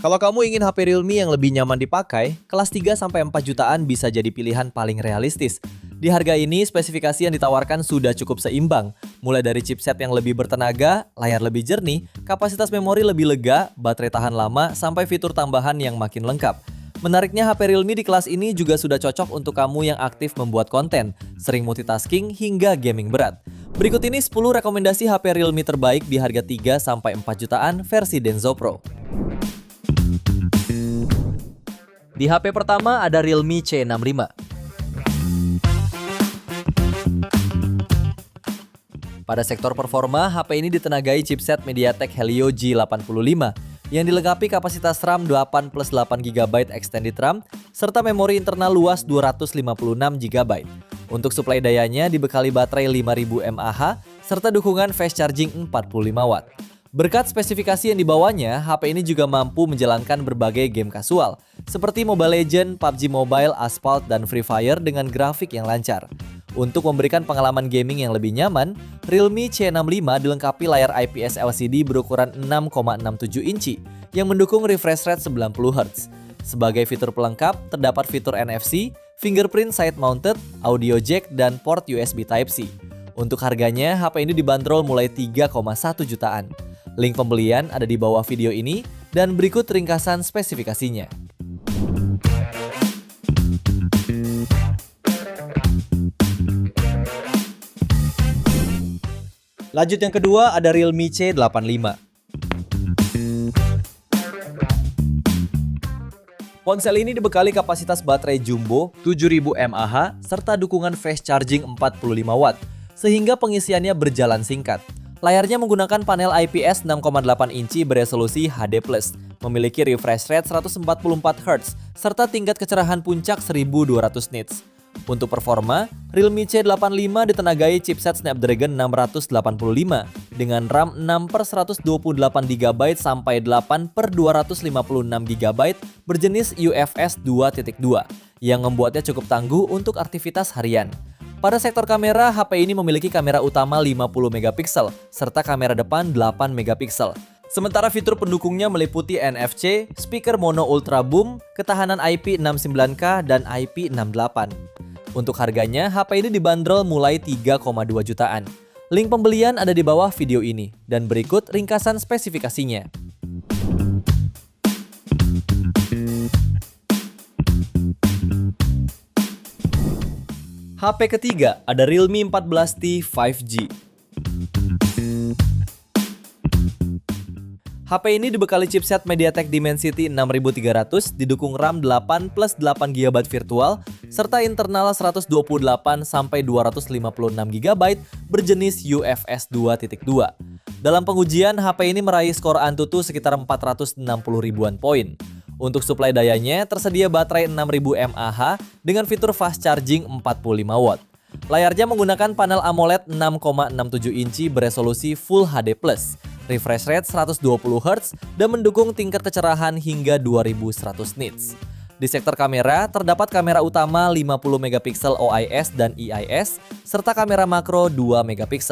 Kalau kamu ingin HP Realme yang lebih nyaman dipakai, kelas 3-4 jutaan bisa jadi pilihan paling realistis. Di harga ini, spesifikasi yang ditawarkan sudah cukup seimbang, mulai dari chipset yang lebih bertenaga, layar lebih jernih, kapasitas memori lebih lega, baterai tahan lama, sampai fitur tambahan yang makin lengkap. Menariknya, HP Realme di kelas ini juga sudah cocok untuk kamu yang aktif membuat konten, sering multitasking, hingga gaming berat. Berikut ini 10 rekomendasi HP Realme terbaik di harga 3-4 jutaan versi Denso Pro. Di HP pertama ada Realme C65. Pada sektor performa, HP ini ditenagai chipset MediaTek Helio G85 yang dilengkapi kapasitas RAM 8+8GB extended RAM serta memori internal luas 256GB. Untuk suplai dayanya dibekali baterai 5000 mAh serta dukungan fast charging 45W. Berkat spesifikasi yang dibawanya, HP ini juga mampu menjalankan berbagai game kasual, seperti Mobile Legends, PUBG Mobile, Asphalt, dan Free Fire dengan grafik yang lancar. Untuk memberikan pengalaman gaming yang lebih nyaman, Realme C65 dilengkapi layar IPS LCD berukuran 6,67 inci yang mendukung refresh rate 90Hz. Sebagai fitur pelengkap, terdapat fitur NFC, fingerprint side mounted, audio jack, dan port USB Type-C. Untuk harganya, HP ini dibanderol mulai 3,1 jutaan. Link pembelian ada di bawah video ini dan berikut ringkasan spesifikasinya. Lanjut yang kedua ada Realme C85. Ponsel ini dibekali kapasitas baterai jumbo 7000 mAh serta dukungan fast charging 45W sehingga pengisiannya berjalan singkat. Layarnya menggunakan panel IPS 6,8 inci beresolusi HD+, memiliki refresh rate 144Hz, serta tingkat kecerahan puncak 1200 nits. Untuk performa, Realme C85 ditenagai chipset Snapdragon 685 dengan RAM 6/128GB sampai 8/256GB berjenis UFS 2.2 yang membuatnya cukup tangguh untuk aktivitas harian. Pada sektor kamera, HP ini memiliki kamera utama 50MP serta kamera depan 8MP. Sementara fitur pendukungnya meliputi NFC, speaker mono ultra boom, ketahanan IP69K dan IP68. Untuk harganya, HP ini dibanderol mulai 3,2 jutaan. Link pembelian ada di bawah video ini dan berikut ringkasan spesifikasinya. HP ketiga ada Realme 14T 5G. HP ini dibekali chipset MediaTek Dimensity 6300, didukung RAM 8+8GB virtual, serta internal 128-256GB berjenis UFS 2.2. Dalam pengujian, HP ini meraih skor Antutu sekitar 460 ribuan poin. Untuk suplai dayanya, tersedia baterai 6000 mAh dengan fitur fast charging 45W. Layarnya menggunakan panel AMOLED 6,67 inci beresolusi Full HD+, refresh rate 120Hz, dan mendukung tingkat kecerahan hingga 2100 nits. Di sektor kamera, terdapat kamera utama 50MP OIS dan EIS, serta kamera makro 2MP.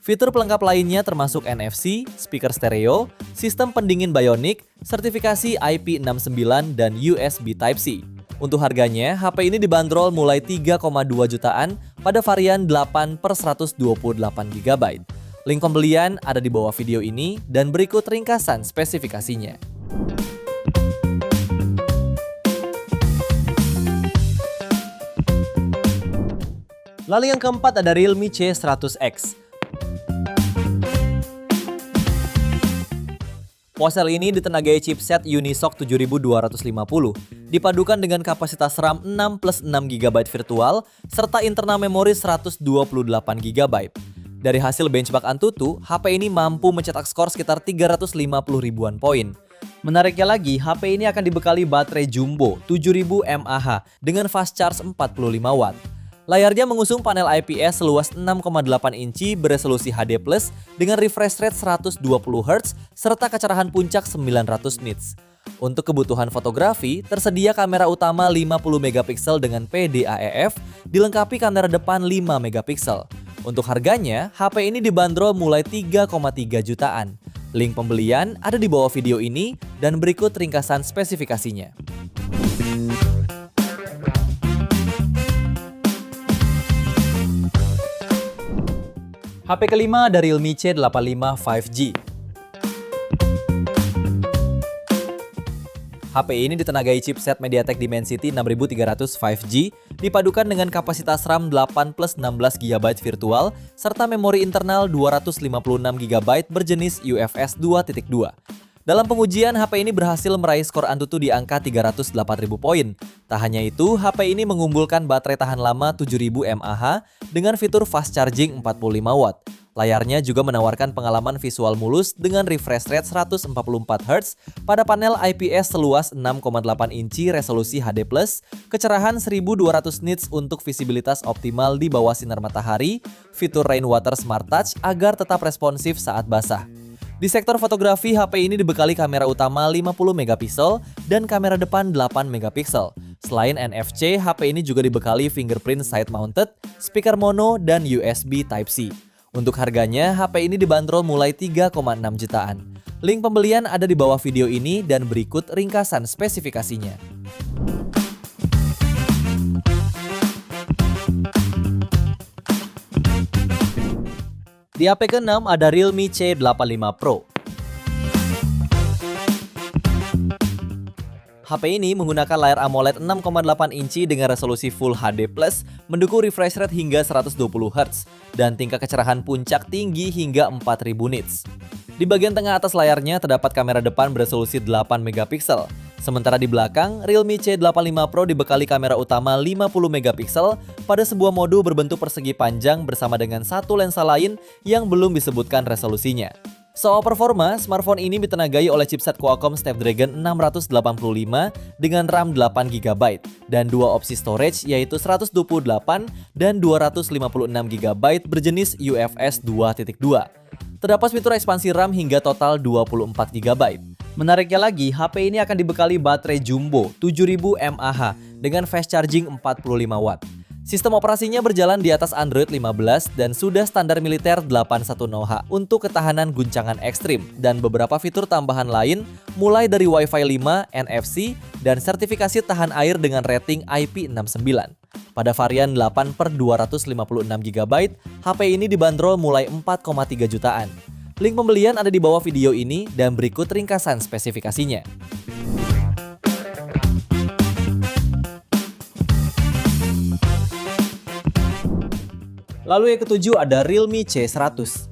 Fitur pelengkap lainnya termasuk NFC, speaker stereo, sistem pendingin Bionic, sertifikasi IP69 dan USB Type-C. Untuk harganya, HP ini dibanderol mulai 3,2 jutaan pada varian 8/128GB. Link pembelian ada di bawah video ini dan berikut ringkasan spesifikasinya. Lalu yang keempat ada Realme C100X. Ponsel ini ditenagai chipset Unisoc 7250, dipadukan dengan kapasitas RAM 6+6GB virtual, serta internal memori 128GB. Dari hasil benchmark Antutu, HP ini mampu mencetak skor sekitar 350 ribuan poin. Menariknya lagi, HP ini akan dibekali baterai jumbo 7000 mAh dengan fast charge 45W. Layarnya mengusung panel IPS seluas 6,8 inci beresolusi HD+, dengan refresh rate 120Hz serta kecerahan puncak 900 nits. Untuk kebutuhan fotografi, tersedia kamera utama 50MP dengan PDAEF, dilengkapi kamera depan 5MP. Untuk harganya, HP ini dibanderol mulai 3,3 jutaan. Link pembelian ada di bawah video ini dan berikut ringkasan spesifikasinya. HP kelima ada Realme C85 5G. HP ini ditenagai chipset MediaTek Dimensity 6300 5G, dipadukan dengan kapasitas RAM 8+16GB virtual, serta memori internal 256GB berjenis UFS 2.2. Dalam pengujian, HP ini berhasil meraih skor Antutu di angka 308.000 poin. Tak hanya itu, HP ini mengunggulkan baterai tahan lama 7000 mAh dengan fitur fast charging 45 watt. Layarnya juga menawarkan pengalaman visual mulus dengan refresh rate 144Hz pada panel IPS seluas 6,8 inci resolusi HD+, kecerahan 1200 nits untuk visibilitas optimal di bawah sinar matahari, fitur Rainwater Smart Touch agar tetap responsif saat basah. Di sektor fotografi, HP ini dibekali kamera utama 50 megapiksel dan kamera depan 8 megapiksel. Selain NFC, HP ini juga dibekali fingerprint side mounted, speaker mono, dan USB Type-C. Untuk harganya, HP ini dibanderol mulai 3,6 jutaan. Link pembelian ada di bawah video ini dan berikut ringkasan spesifikasinya. Di HP ke-6 ada Realme C85 Pro. HP ini menggunakan layar AMOLED 6,8 inci dengan resolusi Full HD+, mendukung refresh rate hingga 120Hz, dan tingkat kecerahan puncak tinggi hingga 4000 nits. Di bagian tengah atas layarnya terdapat kamera depan beresolusi 8 megapiksel. Sementara di belakang, Realme C85 Pro dibekali kamera utama 50 megapiksel pada sebuah mode berbentuk persegi panjang bersama dengan satu lensa lain yang belum disebutkan resolusinya. Soal performa, smartphone ini ditenagai oleh chipset Qualcomm Snapdragon 685 dengan RAM 8GB dan dua opsi storage yaitu 128 dan 256GB berjenis UFS 2.2. Terdapat fitur ekspansi RAM hingga total 24GB. Menariknya lagi, HP ini akan dibekali baterai jumbo 7000 mAh dengan fast charging 45 watt. Sistem operasinya berjalan di atas Android 15 dan sudah standar militer 810H untuk ketahanan guncangan ekstrim dan beberapa fitur tambahan lain mulai dari Wi-Fi 5, NFC, dan sertifikasi tahan air dengan rating IP69. Pada varian 8/256GB, HP ini dibanderol mulai 4,3 jutaan. Link pembelian ada di bawah video ini dan berikut ringkasan spesifikasinya. Lalu yang ketujuh ada Realme C100.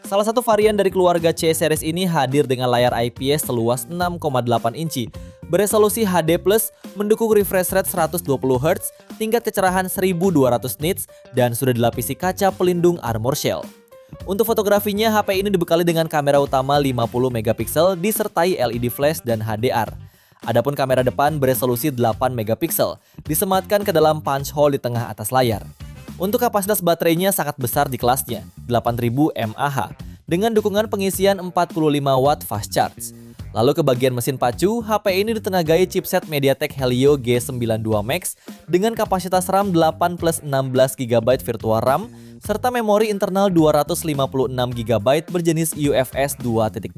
Salah satu varian dari keluarga C series ini hadir dengan layar IPS seluas 6,8 inci, beresolusi HD+, mendukung refresh rate 120Hz, tingkat kecerahan 1200 nits, dan sudah dilapisi kaca pelindung Armor Shell. Untuk fotografinya, HP ini dibekali dengan kamera utama 50 megapiksel disertai LED flash dan HDR. Adapun kamera depan beresolusi 8 megapiksel, disematkan ke dalam punch hole di tengah atas layar. Untuk kapasitas baterainya sangat besar di kelasnya, 8000 mAh, dengan dukungan pengisian 45 watt fast charge. Lalu ke bagian mesin pacu, HP ini ditenagai chipset MediaTek Helio G92 Max dengan kapasitas RAM 8+16GB virtual RAM, serta memori internal 256GB berjenis UFS 2.2.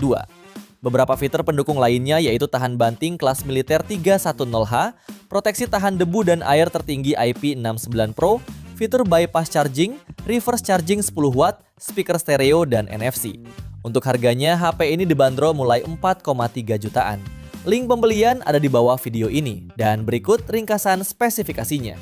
Beberapa fitur pendukung lainnya yaitu tahan banting kelas militer 310H, proteksi tahan debu dan air tertinggi IP69 Pro, fitur bypass charging, reverse charging 10 watt, speaker stereo, dan NFC. Untuk harganya, HP ini dibanderol mulai 4,3 jutaan. Link pembelian ada di bawah video ini, dan berikut ringkasan spesifikasinya.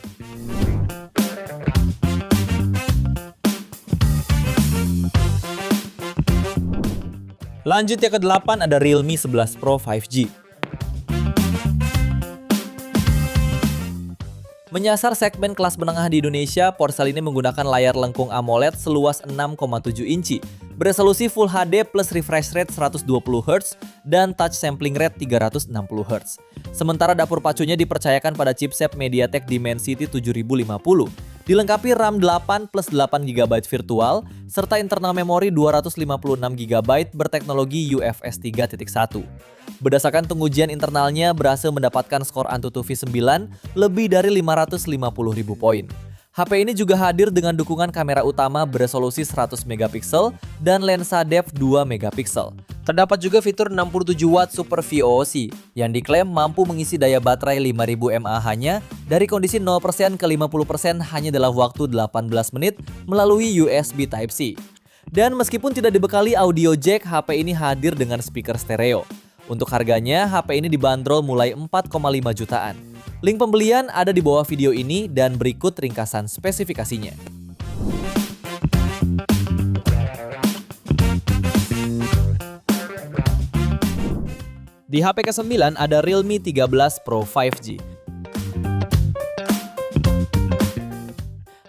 Lanjut yang ke-8 ada Realme 11 Pro 5G. Menyasar segmen kelas menengah di Indonesia, ponsel ini menggunakan layar lengkung AMOLED seluas 6,7 inci, beresolusi Full HD plus refresh rate 120Hz dan touch sampling rate 360Hz. Sementara dapur pacunya dipercayakan pada chipset MediaTek Dimensity 7050, dilengkapi RAM 8+8GB virtual, serta internal memori 256GB berteknologi UFS 3.1. Berdasarkan pengujian internalnya berhasil mendapatkan skor Antutu V9 lebih dari 550.000 poin. HP ini juga hadir dengan dukungan kamera utama beresolusi 100 megapiksel dan lensa depth 2 megapiksel. Terdapat juga fitur 67 watt Super VOC yang diklaim mampu mengisi daya baterai 5000 mAh-nya dari kondisi 0% ke 50% hanya dalam waktu 18 menit melalui USB Type-C. Dan meskipun tidak dibekali audio jack, HP ini hadir dengan speaker stereo. Untuk harganya, HP ini dibanderol mulai 4,5 jutaan. Link pembelian ada di bawah video ini dan berikut ringkasan spesifikasinya. Di HP ke-9 ada Realme 13 Pro 5G.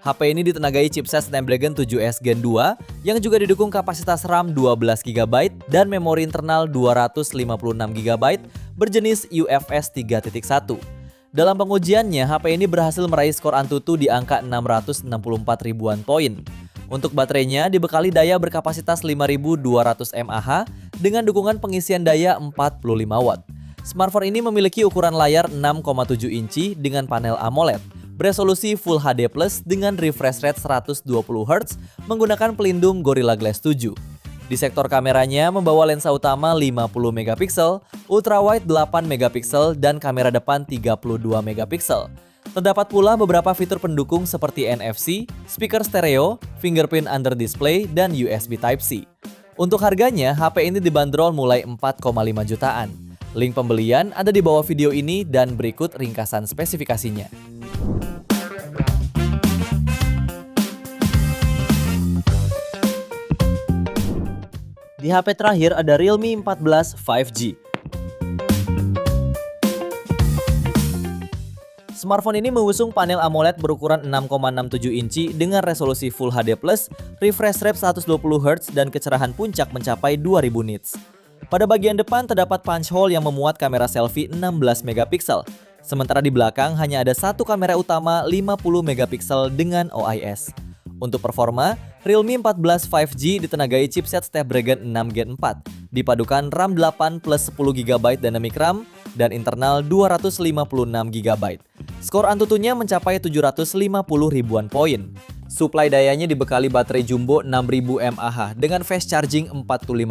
HP ini ditenagai chipset Snapdragon 7S Gen 2 yang juga didukung kapasitas RAM 12GB dan memori internal 256GB berjenis UFS 3.1. Dalam pengujiannya, HP ini berhasil meraih skor Antutu di angka 664 ribuan poin. Untuk baterainya dibekali daya berkapasitas 5200 mAh dengan dukungan pengisian daya 45 watt. Smartphone ini memiliki ukuran layar 6,7 inci dengan panel AMOLED, beresolusi Full HD+ dengan refresh rate 120Hz menggunakan pelindung Gorilla Glass 7. Di sektor kameranya membawa lensa utama 50 megapiksel, ultrawide 8 megapiksel dan kamera depan 32 megapiksel. Terdapat pula beberapa fitur pendukung seperti NFC, speaker stereo, fingerprint under display, dan USB Type-C. Untuk harganya, HP ini dibanderol mulai 4,5 jutaan. Link pembelian ada di bawah video ini dan berikut ringkasan spesifikasinya. Di HP terakhir ada Realme 14 5G. Smartphone ini mengusung panel AMOLED berukuran 6,67 inci dengan resolusi Full HD+, refresh rate 120Hz dan kecerahan puncak mencapai 2000 nits. Pada bagian depan terdapat punch hole yang memuat kamera selfie 16 megapiksel. Sementara di belakang hanya ada satu kamera utama 50 megapiksel dengan OIS. Untuk performa, Realme 14 5G ditenagai chipset Snapdragon 6 Gen 4, dipadukan RAM 8 plus 10GB dynamic RAM dan internal 256GB. Skor Antutunya mencapai 750 ribuan poin. Suplai dayanya dibekali baterai jumbo 6000 mAh dengan fast charging 45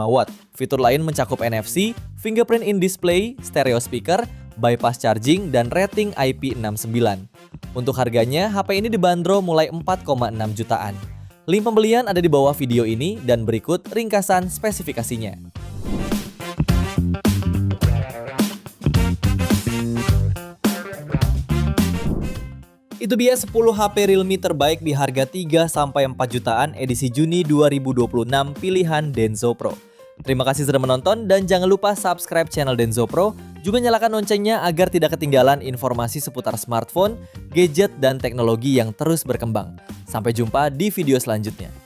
watt. Fitur lain mencakup NFC, fingerprint in display, stereo speaker, bypass charging, dan rating IP69. Untuk harganya, HP ini dibanderol mulai 4,6 jutaan. Link pembelian ada di bawah video ini dan berikut ringkasan spesifikasinya. Itu dia 10 HP Realme terbaik di harga 3-4 jutaan edisi Juni 2026 pilihan Denso Pro. Terima kasih sudah menonton dan jangan lupa subscribe channel Denso Pro, juga nyalakan loncengnya agar tidak ketinggalan informasi seputar smartphone, gadget, dan teknologi yang terus berkembang. Sampai jumpa di video selanjutnya.